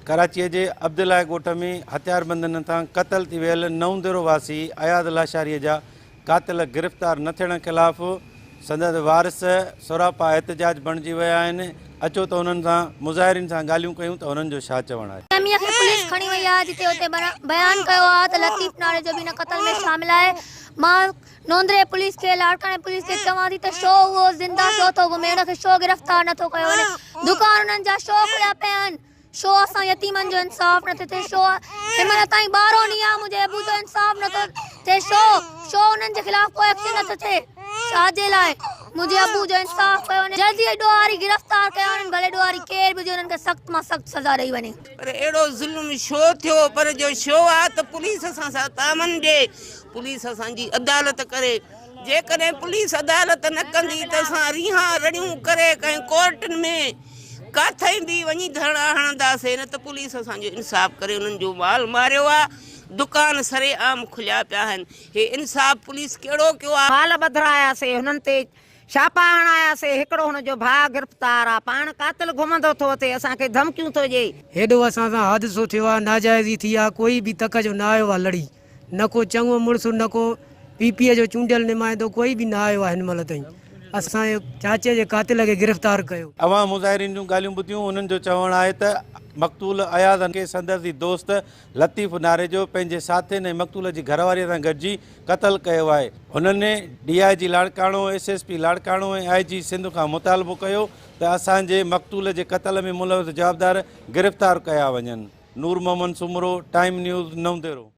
कराची के अब्दुल्ला ॻोठ में हथियारबंदन सां क़तल थी वियल नवंदेरो वासी अयाद लाशारी जा कातिल गिरफ़्तार न थियण खिलाफ़ संदसि वारिस सुरापा एहतजाज बणिजी विया आहिनि। अचो त उन्हनि सां मुज़ाहिरीन सां ॻाल्हियूं कयूं त उन्हनि जो छा चवणु आहे। पुलिस खणी वई आहे जिते उते बयान कयो आहे त लतीफ़ नाले जो बि हिन क़तल में शामिल आहे। मां नोंदरे पुलिस के लाड़काने पुलिस के चवां थी त शो वो जिंदा शो तो घुमे, उनखे शो गिरफ़्तार नथो कयो वञे। दुकान उन्हनि जा शो खुलिया पिया आहिनि। शो असां यतीमनि जो इंसाफ़ नथो थिए। शो हिनमहिल ताईं 12 ॾींहं आहे मुंहिंजे अबू जो इंसाफ़ नथो थिए। शो उन्हनि जे ख़िलाफ़ कोई एक्शन नथो थिए। छाजे लाइ मुंहिंजे अबू जो इंसाफ़ कयो वञे। जल्दी ॾोहारी गिरफ़्तार कयो वञे, भले ॾोहारी केर बि हुजे उन्हनि खे सख़्त मां सख़्त सज़ा ॾेई वञे। पर अहिड़ो ज़ुल्म छो थियो? पर जो शो आहे त पुलिस असां सां तामन ॾे, पुलिस असांजी अदालत करे। जेकॾहिं पुलिस अदालत न कंदी त असां रिहा रड़ियूं करे कंहिं कोर्टनि में काथे बि वञी धरड़ा हणंदासीं। न त पुलिस असांजो इंसाफ़ करे। उन्हनि जो माल मारियो आहे, दुकान सरे आम खुलिया पिया आहिनि। हे इंसाफ़ पुलिस कहिड़ो कयो आहे? माल बदिरायासीं, हुननि ते छापा हणायासीं। हिकिड़ो हुनजो भाउ गिरफ़्तार आहे, पाण कातिल घुमंदो थो अचे, असांखे धमकियूं थो ॾिए। हेॾो असां सां हादिसो थियो आहे, नाजाइज़ी थी आहे, कोई बि तक जो न आयो आहे लड़ी। न को चङो मुड़ुसु, न को पीपीअ जो चूंडियल नुमाइंदो, कोई बि न आयो आहे हिन महिल ताईं। असांजे चाचे जे कातिल खे गिरफ़्तार कयो। अवां मुज़ाहिरीन जूं ॻाल्हियूं ॿुधियूं। उन्हनि जो चवणु आहे त मक़तूल अयाद खे संदसि दोस्त लतीफ़ नारे जो पंहिंजे साथियुनि ऐं मक़तूल जी घरवारीअ सां गॾिजी क़तल कयो आहे। हुननि DIG लाड़काणो, SSP लाड़काणो ऐं IG सिंध खां मुतालबो कयो त असांजे मक़तूल जे क़तल में मुलविस जवाबदार गिरफ़्तार कया वञनि। नूर मोहम्मद सुमरो, टाइम न्यूज़, नवंदेरो।